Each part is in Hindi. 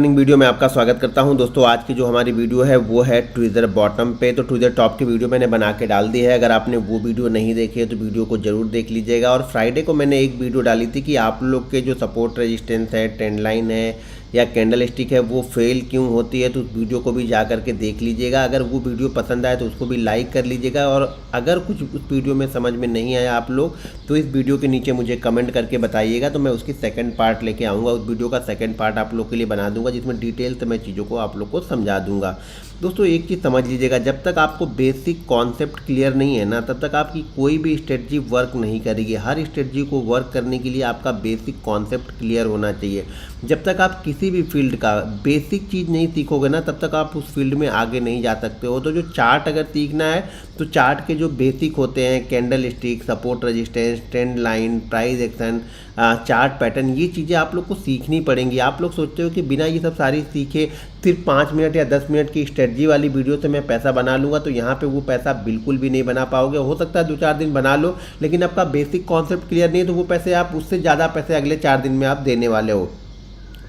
वीडियो में आपका स्वागत करता हूं दोस्तों। आज की जो हमारी वीडियो है वो है ट्विज़र बॉटम पे। तो ट्विज़र टॉप की वीडियो मैंने बना के डाल दी है। अगर आपने वो वीडियो नहीं देखी है तो वीडियो को जरूर देख लीजिएगा। और फ्राइडे को मैंने एक वीडियो डाली थी कि आप लोग के जो सपोर्ट रेजिस्टेंस है, ट्रेंड लाइन है या कैंडल स्टिक है वो फेल क्यों होती है, तो उस वीडियो को भी जा करके देख लीजिएगा। अगर वो वीडियो पसंद आए तो उसको भी लाइक कर लीजिएगा। और अगर कुछ उस वीडियो में समझ में नहीं आया आप लोग तो इस वीडियो के नीचे मुझे कमेंट करके बताइएगा, तो मैं उसकी सेकंड पार्ट लेके आऊँगा। उस वीडियो का सेकंड पार्ट आप लोग के लिए बना दूंगा जिसमें डिटेल से मैं चीज़ों को आप लोग को समझा दूंगा। दोस्तों एक चीज़ समझ लीजिएगा, जब तक आपको बेसिक कॉन्सेप्ट क्लियर नहीं है ना, तब तक आपकी कोई भी स्ट्रेटजी वर्क नहीं करेगी। हर स्ट्रेटजी को वर्क करने के लिए आपका बेसिक कॉन्सेप्ट क्लियर होना चाहिए। जब तक आप किसी भी फील्ड का बेसिक चीज़ नहीं सीखोगे ना, तब तक आप उस फील्ड में आगे नहीं जा सकते हो। तो जो चार्ट अगर सीखना है तो चार्ट के जो बेसिक होते हैं, candle stick, support resistance, trend line, price action, chart pattern, ये चीज़ें आप लोग को सीखनी पड़ेंगी। आप लोग सोचते हो कि बिना ये सब सारी सीखे सिर्फ 5 मिनट या 10 मिनट की स्ट्रेटजी वाली वीडियो से मैं पैसा बना लूँगा, तो यहाँ पे वो पैसा बिल्कुल भी नहीं बना पाओगे। हो सकता है 2-4 दिन बना लो, लेकिन आपका बेसिक कॉन्सेप्ट क्लियर नहीं है तो वो पैसे आप उससे ज़्यादा पैसे अगले 4 दिन में आप देने वाले हो।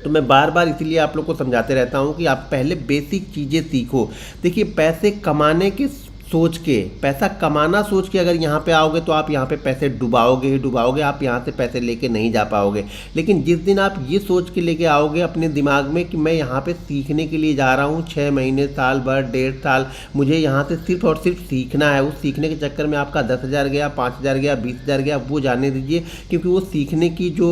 तो मैं बार बार इसीलिए आप लोग को समझाते रहता हूँ कि आप पहले बेसिक चीज़ें सीखो। देखिए पैसे कमाने के सोच के, पैसा कमाना सोच के अगर यहाँ पे आओगे तो आप यहाँ पे पैसे डुबाओगे ही डुबाओगे, आप यहाँ से पैसे लेके नहीं जा पाओगे। लेकिन जिस दिन आप ये सोच के लेके आओगे अपने दिमाग में कि मैं यहाँ पे सीखने के लिए जा रहा हूँ, 6 महीने, साल भर, 1.5 साल मुझे यहाँ से सिर्फ और सिर्फ सीखना है, उस सीखने के चक्कर में आपका 10,000 गया, 5,000 गया, 20,000 गया, वो जाने दीजिए। क्योंकि वो सीखने की जो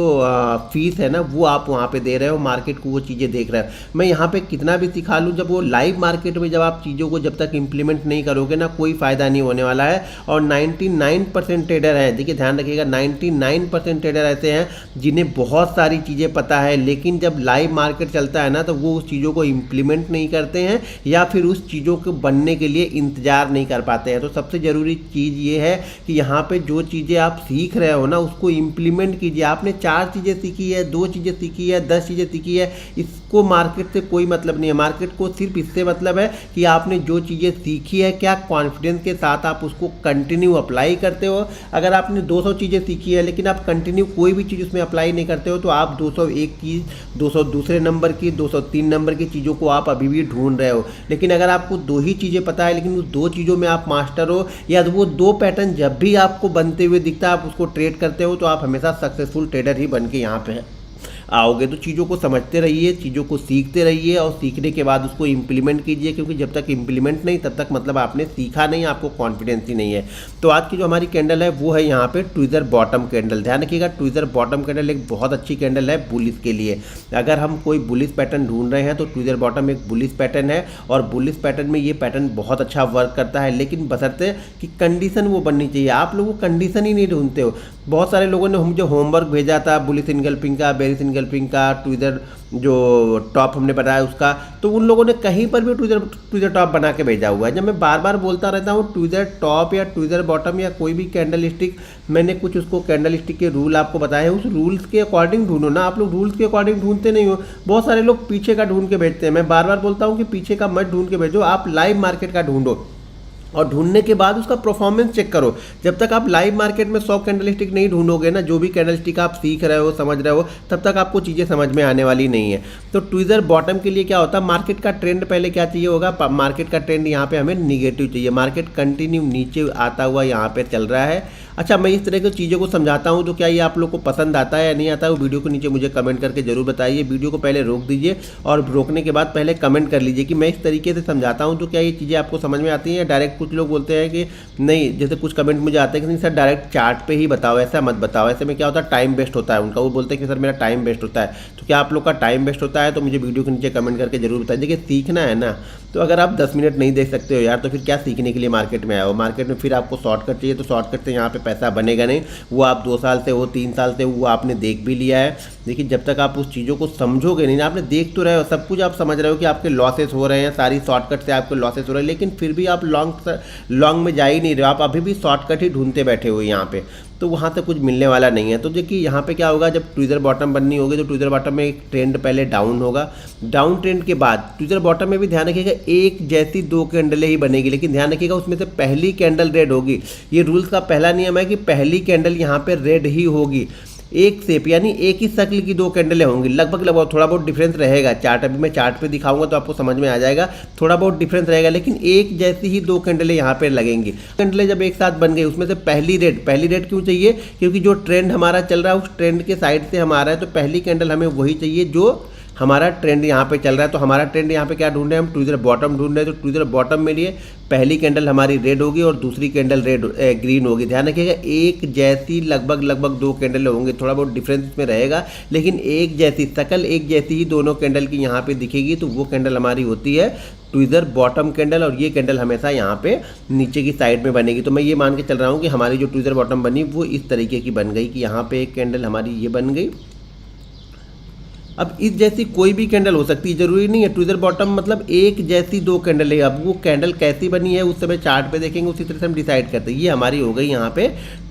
फीस है ना वो आप वहाँ पर दे रहे हो, मार्केट को वो चीज़ें देख रहे हो। मैं यहाँ पर कितना भी सिखा लूँ, जब वो लाइव मार्केट में जब आप चीज़ों को जब तक इम्प्लीमेंट नहीं करोगे ना, कोई फ़ायदा नहीं होने वाला है। और 99% ट्रेडर हैं, देखिए ध्यान रखिएगा, 99% ट्रेडर ऐसे हैं जिन्हें बहुत सारी चीज़ें पता है, लेकिन जब लाइव मार्केट चलता है ना तो वो उस चीज़ों को इम्प्लीमेंट नहीं करते हैं या फिर उस चीज़ों को बनने के लिए इंतज़ार नहीं कर पाते हैं। तो सबसे ज़रूरी चीज़ ये है कि यहाँ पे जो चीज़ें आप सीख रहे हो ना उसको इम्प्लीमेंट कीजिए। आपने 4 चीज़ें सीखी है, 2 चीज़ें सीखी है, 10 चीज़ें सीखी है, इसको मार्केट से कोई मतलब नहीं है। मार्केट को सिर्फ इससे मतलब है कि आपने जो चीज़ें सीखी है क्या कॉन्फिडेंस के साथ आप उसको कंटिन्यू अप्लाई करते हो। अगर आपने 200 चीज़ें सीखी है लेकिन आप कंटिन्यू कोई भी चीज़ उसमें अप्लाई नहीं करते हो तो आप 201 की, 202 नंबर की, 203 नंबर की चीज़ों को आप अभी भी ढूंढ रहे हो। लेकिन अगर आपको 2 ही चीज़ें पता है लेकिन उस 2 चीज़ों में आप मास्टर हो, या वो 2 पैटर्न जब भी आपको बनते हुए दिखता है आप उसको ट्रेड करते हो, तो आप हमेशा सक्सेसफुल ट्रेडर ही बन के यहाँ पे आओगे। तो चीज़ों को समझते रहिए, चीज़ों को सीखते रहिए और सीखने के बाद उसको इम्प्लीमेंट कीजिए। क्योंकि जब तक इम्प्लीमेंट नहीं तब तक मतलब आपने सीखा नहीं, आपको कॉन्फिडेंस ही नहीं है। तो आज की जो हमारी कैंडल है वो है यहाँ पे ट्विज़र बॉटम कैंडल। ध्यान रखिएगा, ट्विज़र बॉटम कैंडल एक बहुत अच्छी कैंडल है बुलिश के लिए। अगर हम कोई बुलिश पैटर्न ढूंढ रहे हैं तो ट्विज़र बॉटम एक बुलिश पैटर्न है, और बुलिश पैटर्न में ये पैटर्न बहुत अच्छा वर्क करता है। लेकिन बशर्ते कि कंडीशन वो बननी चाहिए। आप लोग वो कंडीशन ही नहीं ढूंढते हो। बहुत सारे लोगों ने मुझे होमवर्क भेजा था बुलिश इनगल्फिंग का, बेरिश इनगल्फिंग का, ट्विज़र जो टॉप हमने बताया उसका, तो उन लोगों ने कहीं पर भी ट्विज़र टॉप बना के भेजा हुआ है। जब मैं बार बार बोलता रहता हूँ ट्विज़र टॉप या ट्विज़र बॉटम या कोई भी कैंडल स्टिक, मैंने कुछ उसको कैंडल स्टिक के रूल आपको बताए हैं, उस रूल्स के अकॉर्डिंग ढूंढो ना। आप लोग रूल्स के अकॉर्डिंग ढूंढते नहीं हो। बहुत सारे लोग पीछे का ढूंढ के भेजते हैं। मैं बार बार बोलता हूँ कि पीछे का मत ढूंढ के भेजो, आप लाइव मार्केट का ढूंढो और ढूंढने के बाद उसका परफॉर्मेंस चेक करो। जब तक आप लाइव मार्केट में 100 कैंडल स्टिक नहीं ढूंढोगे ना, जो भी कैंडल स्टिक आप सीख रहे हो, समझ रहे हो, तब तक आपको चीज़ें समझ में आने वाली नहीं है। तो ट्विज़र बॉटम के लिए क्या होता है, मार्केट का ट्रेंड पहले क्या चाहिए होगा, मार्केट का ट्रेंड यहाँ पे हमें निगेटिव चाहिए। मार्केट कंटिन्यू नीचे आता हुआ यहाँ पे चल रहा है। अच्छा, मैं इस तरह की चीज़ों को समझाता हूँ तो क्या ये आप लोग को पसंद आता है या नहीं आता है, वो वीडियो के नीचे मुझे कमेंट करके जरूर बताइए। वीडियो को पहले रोक दीजिए और रोकने के बाद पहले कमेंट कर लीजिए कि मैं इस तरीके से समझाता हूँ तो क्या ये चीज़ें आपको समझ में आती हैं। डायरेक्ट कुछ लोग बोलते हैं कि नहीं, जैसे कुछ कमेंट मुझे आते हैं कि नहीं सर डायरेक्ट चार्ट पे ही बताओ, ऐसा मत बताओ। ऐसे में क्या होता है, टाइम वेस्ट होता है उनका। वो बोलते हैं कि सर मेरा टाइम वेस्ट होता है। तो क्या आप लोग का टाइम वेस्ट होता है तो मुझे वीडियो के नीचे कमेंट करके जरूर बताइए। देखिए सीखना है ना, तो अगर आप 10 मिनट नहीं देख सकते हो यार तो फिर क्या सीखने के लिए मार्केट में आए हो। मार्केट में फिर आपको शॉर्टकट चाहिए, तो शॉर्टकट से यहाँ पे पैसा बनेगा नहीं। वो आप 2 साल से हो, 3 साल से वो आपने देख भी लिया है। देखिए जब तक आप उस चीज़ों को समझोगे नहीं ना, आपने देख तो रहे हो, सब कुछ आप समझ रहे हो कि आपके लॉसेस हो रहे हैं, सारी शॉर्टकट से आपके लॉसेस हो रहे हैं, लेकिन फिर भी आप लॉन्ग में जा ही नहीं रहे हो। आप अभी भी शॉर्टकट ही ढूंढते बैठे हो यहाँ पे, तो वहाँ से कुछ मिलने वाला नहीं है। तो देखिए यहाँ पे क्या होगा, जब ट्विज़र बॉटम बननी होगी तो ट्विज़र बॉटम में एक ट्रेंड पहले डाउन होगा। डाउन ट्रेंड के बाद ट्विज़र बॉटम में भी ध्यान रखिएगा एक जैसी 2 कैंडलें ही बनेगी, लेकिन ध्यान रखिएगा उसमें से पहली कैंडल रेड होगी। ये रूल्स का पहला नियम है कि पहली कैंडल यहाँ पे रेड ही होगी। एक शेप यानी एक ही शक्ल की दो कैंडलें होंगी, लगभग थोड़ा बहुत डिफरेंस रहेगा। चार्ट अभी मैं चार्ट पे दिखाऊंगा तो आपको समझ में आ जाएगा, थोड़ा बहुत डिफरेंस रहेगा, लेकिन एक जैसी ही दो कैंडलें यहाँ पे लगेंगी। कैंडलें जब एक साथ बन गई, उसमें से पहली रेड क्यों चाहिए, क्योंकि जो ट्रेंड हमारा चल रहा है उस ट्रेंड के साइड से हमारा है, तो पहली कैंडल हमें वही चाहिए जो हमारा ट्रेंड यहाँ पे चल रहा है। तो हमारा ट्रेंड यहाँ पे क्या ढूंढ रहे हैं हम, टू द बॉटम ढूंढ रहे हैं। तो टू द बॉटम में लिए पहली कैंडल हमारी रेड होगी और दूसरी कैंडल ग्रीन होगी। ध्यान रखिएगा, एक जैसी लगभग दो कैंडल होंगी, थोड़ा बहुत डिफरेंस में रहेगा, लेकिन एक जैसी शकल एक जैसी ही दोनों कैंडल की यहाँ पे दिखेगी। तो वो कैंडल हमारी होती है ट्विज़र बॉटम कैंडल, और ये कैंडल हमेशा यहाँ पे नीचे की साइड में बनेगी। तो मैं ये मान के चल रहा हूँ कि हमारी जो ट्विज़र बॉटम बनी वो इस तरीके की बन गई कि यहाँ पे एक कैंडल हमारी ये बन गई। अब इस जैसी कोई भी कैंडल हो सकती है, जरूरी नहीं है ट्विज़र बॉटम मतलब एक जैसी दो कैंडल है। अब वो कैंडल कैसी बनी है उस समय चार्ट पे देखेंगे, उसी तरह से हम डिसाइड करते हैं। ये हमारी हो गई यहाँ पे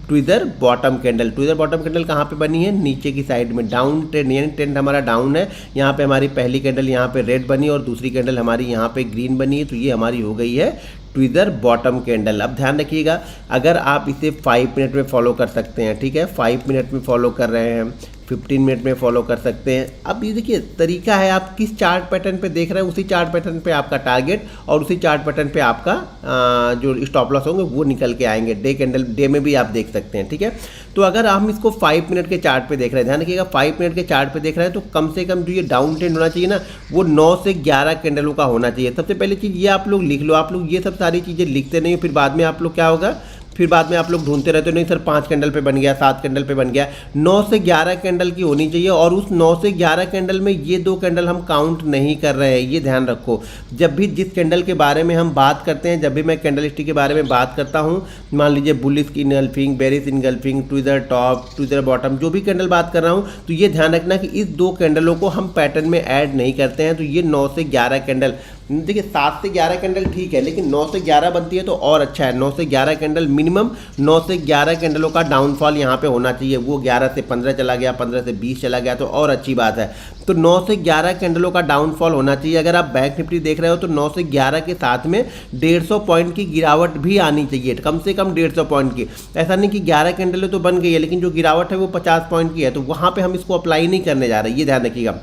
tweezer bottom candle. Tweezer bottom candle कहाँ पे बनी है, नीचे की साइड में, डाउन ट्रेंड यानी ट्रेंड हमारा डाउन है। यहाँ पे हमारी पहली कैंडल यहाँ पे रेड बनी और दूसरी कैंडल हमारी यहाँ पे ग्रीन बनी है। तो ये हमारी हो गई है ट्विज़र बॉटम कैंडल। अब ध्यान रखिएगा, अगर आप इसे 5 मिनट में फॉलो कर सकते हैं, ठीक है, 5 मिनट में फॉलो कर रहे हैं, 15 मिनट में फॉलो कर सकते हैं। अब ये देखिए तरीका है, आप किस चार्ट पैटर्न पे देख रहे हैं उसी चार्ट पैटर्न पे आपका टारगेट और उसी चार्ट पैटर्न पे आपका जो स्टॉप लॉस होंगे वो निकल के आएंगे। डे में भी आप देख सकते हैं, ठीक है। तो अगर हम इसको 5 मिनट के चार्ट पे देख रहे हैं, ध्यान रखिएगा 5 मिनट के चार्ट पे देख रहे हैं, तो कम से कम जो ये डाउन ट्रेंड होना चाहिए ना, वो 9 से 11 कैंडलों का होना चाहिए। सबसे पहली चीज़ ये आप लोग लिख लो। आप लोग ये सब सारी चीज़ें लिखते नहीं हो, फिर बाद में आप लोग क्या होगा, फिर बाद में आप लोग ढूंढते रहते हो, नहीं सर 5 कैंडल पे बन गया, 7 कैंडल पे बन गया। 9 से 11 कैंडल की होनी चाहिए, और उस 9 से 11 कैंडल में ये दो कैंडल हम काउंट नहीं कर रहे हैं, ये ध्यान रखो। जब भी जिस कैंडल के बारे में हम बात करते हैं, जब भी मैं कैंडल स्टिक के बारे में बात करता हूँ, मान लीजिए bullish engulfing, bearish engulfing, tweezer top, tweezer bottom, जो भी कैंडल बात कर रहा हूँ, तो ये ध्यान रखना कि इस दो कैंडलों को हम पैटर्न में ऐड नहीं करते हैं। तो ये 9 से 11 कैंडल, देखिए 7 से 11 कैंडल ठीक है, लेकिन 9 से 11 बनती है तो और अच्छा है। 9 से 11 कैंडल मिनिमम, 9 से 11 कैंडलों का डाउनफॉल यहाँ पे होना चाहिए। वो 11 से 15 चला गया, 15 से 20 चला गया तो और अच्छी बात है। तो 9 से 11 कैंडलों का डाउनफॉल होना चाहिए। अगर आप बैंक निफ्टी देख रहे हो तो 9 से 11 के साथ में 150 पॉइंट की गिरावट भी आनी चाहिए, कम से कम 150 पॉइंट की। ऐसा नहीं कि 11 कैंडलें तो बन गई है लेकिन जो गिरावट है वो 50 पॉइंट की है, तो वहाँ पर हम इसको अप्लाई नहीं करने जा रहे, ये ध्यान रखिएगा।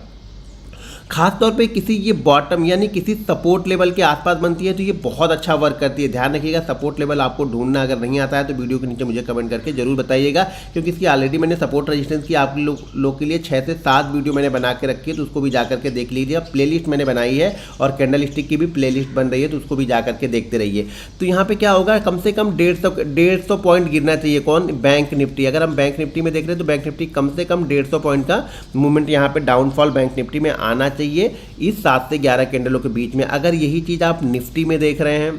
खास तौर पे किसी ये बॉटम यानी किसी सपोर्ट लेवल के आसपास बनती है तो ये बहुत अच्छा वर्क करती है। ध्यान रखिएगा, सपोर्ट लेवल आपको ढूंढना अगर नहीं आता है तो वीडियो के नीचे मुझे कमेंट करके जरूर बताइएगा, क्योंकि इसकी ऑलरेडी मैंने सपोर्ट रेजिस्टेंस की आप लोग के लिए 6 से 7 वीडियो मैंने बना के रखी है, तो उसको भी जा करके देख लीजिए। प्लेलिस्ट मैंने बनाई है और कैंडल स्टिक की भी प्लेलिस्ट बन रही है, तो उसको भी जा करके देखते रहिए। तो यहाँ पे क्या होगा, कम से कम 150 पॉइंट गिरना चाहिए। कौन, बैंक निफ्टी। अगर हम बैंक निफ्टी में देख रहे हैं तो बैंक निफ्टी कम से कम 150 पॉइंट का मूवमेंट यहाँ पे डाउनफॉल बैंक निफ्टी में आना चाहिए इस 7 से 11 कैंडलों के बीच में। अगर यही चीज़ आप निफ्टी में देख रहे हैं,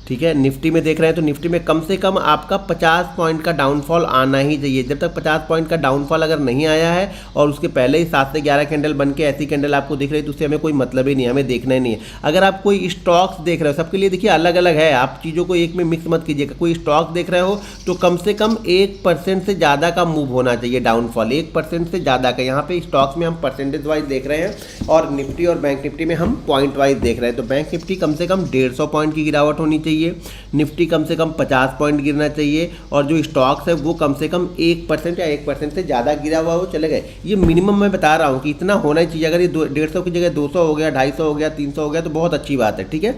ठीक है, निफ्टी में देख रहे हैं तो निफ्टी में कम से कम आपका 50 पॉइंट का डाउनफॉल आना ही चाहिए। जब तक 50 पॉइंट का डाउनफॉल अगर नहीं आया है और उसके पहले ही 7 से 11 कैंडल बन के ऐसी कैंडल आपको दिख रही है तो उससे हमें कोई मतलब ही नहीं है, हमें देखना ही नहीं है। अगर आप कोई स्टॉक्स देख रहे हो, सबके लिए देखिए अलग अलग है, आप चीज़ों को एक में मिक्स मत कीजिएगा। कोई स्टॉक देख रहे हो तो कम से कम 1% से ज़्यादा का मूव होना चाहिए डाउनफॉल, 1% से ज़्यादा का। यहाँ पे स्टॉक्स में हम परसेंटेज वाइज देख रहे हैं और निफ्टी और बैंक निफ्टी में हम पॉइंट वाइज देख रहे हैं। तो बैंक निफ्टी कम से कम 150 पॉइंट की गिरावट होनी चाहिए, निफ्टी कम से कम 50 पॉइंट गिरना चाहिए, और जो स्टॉक्स है वो कम से कम 1% या 1% से ज़्यादा गिरा हुआ वो चले गए। ये मिनिमम मैं बता रहा हूँ कि इतना होना चाहिए। अगर ये 150 की जगह 200 हो गया, 250 हो गया, 300 हो गया तो बहुत अच्छी बात है, ठीक है।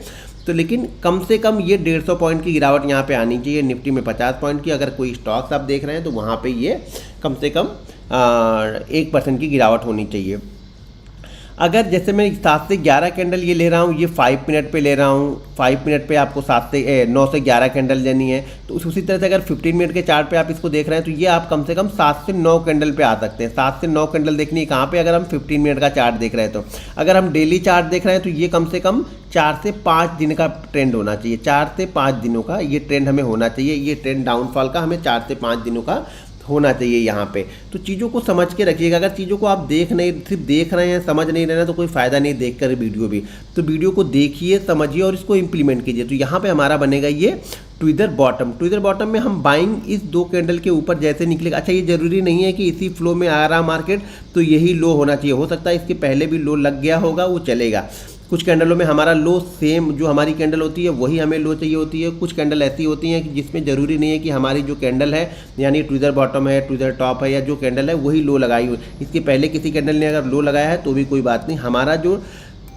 तो लेकिन कम से कम ये 150 पॉइंट की गिरावट यहाँ पे आनी चाहिए। निफ्टी में 50 पॉइंट की, अगर कोई स्टॉक्स आप देख रहे हैं तो वहाँ पे ये कम से कम 1% की गिरावट होनी चाहिए। अगर जैसे मैं 7 से 11 कैंडल ये ले रहा हूँ, ये 5 मिनट पे ले रहा हूँ, 5 मिनट पे आपको 9 से 11 कैंडल लेनी है, तो उसी तरह से अगर 15 मिनट के चार्ट पे आप इसको देख रहे हैं तो ये आप कम से कम 7 से 9 कैंडल पे आ सकते हैं। 7 से 9 कैंडल देखनी है कहाँ पे, अगर हम 15 मिनट का चार्ट देख रहे हैं तो। अगर हम डेली चार्ट देख रहे हैं तो ये कम से कम 4 से 5 दिन का ट्रेंड होना चाहिए। 4 से 5 दिनों का ये ट्रेंड हमें होना चाहिए। ये ट्रेंड डाउनफॉल का हमें 4 से 5 दिनों का होना चाहिए यहाँ पे। तो चीज़ों को समझ के रखिएगा। अगर चीज़ों को आप सिर्फ देख रहे हैं, समझ नहीं रहे हैं तो कोई फ़ायदा नहीं देख कर वीडियो भी। तो वीडियो को देखिए, समझिए और इसको इम्प्लीमेंट कीजिए। तो यहाँ पे हमारा बनेगा ये ट्विज़र बॉटम। ट्विज़र बॉटम में हम बाइंग इस 2 कैंडल के ऊपर जैसे निकलेगा। अच्छा, ये ज़रूरी नहीं है कि इसी फ्लो में आ रहा मार्केट तो यही लो होना चाहिए, हो सकता है इसके पहले भी लो लग गया होगा, वो चलेगा, कुछ कैंडलों में हमारा लो सेम जो हमारी कैंडल होती है वही हमें लो चाहिए होती है। कुछ कैंडल ऐसी होती हैं कि जिसमें ज़रूरी नहीं है कि हमारी जो कैंडल है यानी ट्विज़र बॉटम है, ट्विज़र टॉप है या जो कैंडल है वही लो लगाई हुई, इसके पहले किसी कैंडल ने अगर लो लगाया है तो भी कोई बात नहीं, हमारा जो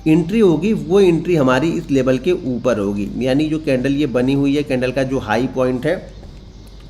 एंट्री होगी वो एंट्री हमारी इस लेवल के ऊपर होगी। यानी जो कैंडल ये बनी हुई है, कैंडल का जो हाई पॉइंट है,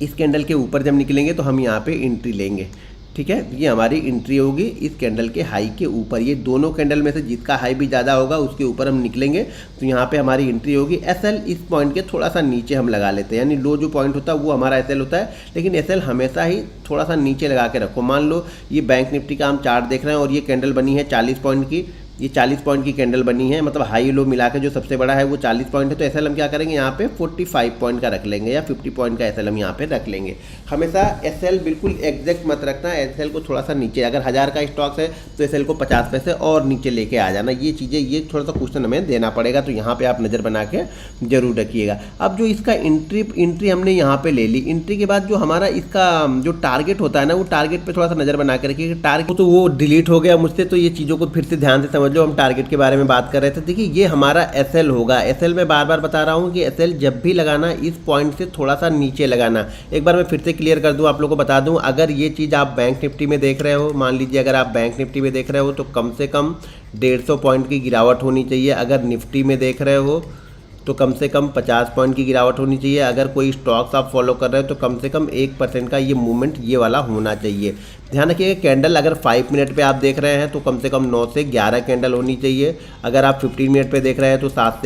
इस कैंडल के ऊपर जब निकलेंगे तो हम यहाँ पे एंट्री लेंगे। ठीक है, ये हमारी एंट्री होगी इस कैंडल के हाई के ऊपर। ये दोनों कैंडल में से जिसका हाई भी ज़्यादा होगा उसके ऊपर हम निकलेंगे तो यहाँ पे हमारी एंट्री होगी। एसएल इस पॉइंट के थोड़ा सा नीचे हम लगा लेते हैं, यानी लो जो पॉइंट होता है वो हमारा एसएल होता है, लेकिन एसएल हमेशा ही थोड़ा सा नीचे लगा के रखो। मान लो ये बैंक निफ्टी का हम चार्ट देख रहे हैं और ये कैंडल बनी है 40 पॉइंट की, ये 40 पॉइंट की कैंडल बनी है, मतलब हाई लो मिला के जो सबसे बड़ा है वो 40 पॉइंट है। तो एसएल हम क्या करेंगे यहाँ पे 45 पॉइंट का रख लेंगे या 50 पॉइंट का एसएल हम यहाँ पे रख लेंगे। हमेशा एसएल बिल्कुल एग्जैक्ट मत रखना, एसएल को थोड़ा सा नीचे, अगर 1000 का स्टॉक है तो एसएल को 50 पैसे और नीचे लेके आ जाना। ये चीज़ें, ये थोड़ा सा क्वेश्चन हमें देना पड़ेगा, तो यहाँ पर आप नज़र बना के जरूर रखिएगा। अब जो इसका एंट्री हमने यहाँ पर ले ली, एंट्री के बाद जो हमारा इसका जो टारगेट होता है ना, वो टारगेट पर थोड़ा सा नज़र बना के रखिएगा। टारगेट तो वो डिलीट हो गया मुझसे, तो ये चीज़ों को फिर से ध्यान से समझ लो। हम टारगेट के बारे में बात कर रहे थे। देखिए ये हमारा एसएल होगा। एसएल में बार बार बता रहा हूँ कि एसएल जब भी लगाना इस पॉइंट से थोड़ा सा नीचे लगाना। एक बार मैं फिर से क्लियर कर दूँ, आप लोगों को बता दूँ, अगर ये चीज़ आप बैंक निफ्टी में देख रहे हो, मान लीजिए अगर आप बैंक निफ्टी में देख रहे हो तो कम से कम 150 पॉइंट की गिरावट होनी चाहिए। अगर निफ्टी में देख रहे हो तो कम से कम 50 पॉइंट की गिरावट होनी चाहिए। अगर कोई स्टॉक्स आप फॉलो कर रहे हो तो कम से कम 1% का ये मूवमेंट ये वाला होना चाहिए। ध्यान रखिएगा, कैंडल अगर 5 मिनट पे आप देख रहे हैं तो कम से कम 9 से 11 कैंडल होनी चाहिए। अगर आप 15 मिनट पे देख रहे हैं तो 7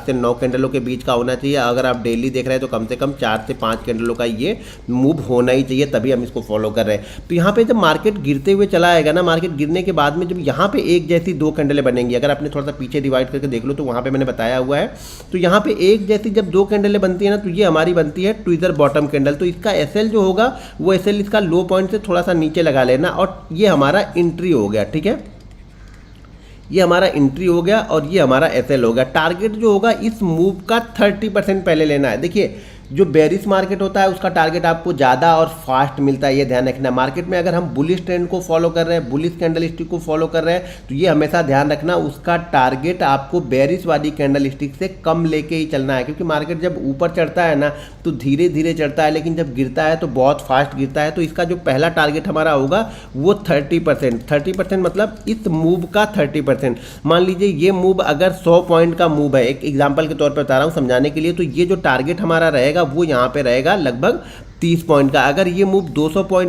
से 9 कैंडलों के बीच का होना चाहिए। अगर आप डेली देख रहे हैं तो कम से कम 4 से 5 कैंडलों का ये मूव होना ही चाहिए, तभी हम इसको फॉलो कर रहे हैं। तो यहाँ पे जब मार्केट गिरते हुए चला आएगा ना, मार्केट गिरने के बाद में जब यहाँ पे एक जैसी 2 कैंडलें बनेंगी, अगर आपने थोड़ा सा पीछे डिवाइड करके देख लो तो वहाँ पे मैंने बताया हुआ है, तो यहाँ पे एक जैसी जब 2 कैंडलें बनती है ना तो ये हमारी बनती है ट्विज़र बॉटम कैंडल। तो इसका एसएल जो होगा वो एसएल इसका लो पॉइंट से थोड़ा सा नीचे लगा लेना और ये हमारा एंट्री हो गया। ठीक है, ये हमारा एंट्री हो गया और ये हमारा एसएल हो गया। टारगेट जो होगा इस मूव का 30% पहले लेना है। देखिए जो बेरिश मार्केट होता है उसका टारगेट आपको ज़्यादा और फास्ट मिलता है, ये ध्यान रखना। मार्केट में अगर हम बुलिश ट्रेंड को फॉलो कर रहे हैं, बुलिश कैंडल स्टिक को फॉलो कर रहे हैं, तो ये हमेशा ध्यान रखना उसका टारगेट आपको बेरिश वाली कैंडल स्टिक से कम लेके ही चलना है। क्योंकि मार्केट जब ऊपर चढ़ता है ना तो धीरे धीरे चढ़ता है, लेकिन जब गिरता है तो बहुत फास्ट गिरता है। तो इसका जो पहला टारगेट हमारा होगा वो 30% मतलब इस मूव का 30%। मान लीजिए ये मूव अगर 100 पॉइंट का मूव है, एक एग्जाम्पल के तौर पर बता रहा हूँ समझाने के लिए, तो ये जो टारगेट हमारा रहेगा वो यहाँ पे रहेगा लगभग 30 पॉइंट का। अगर ये मूव 200 पॉइंट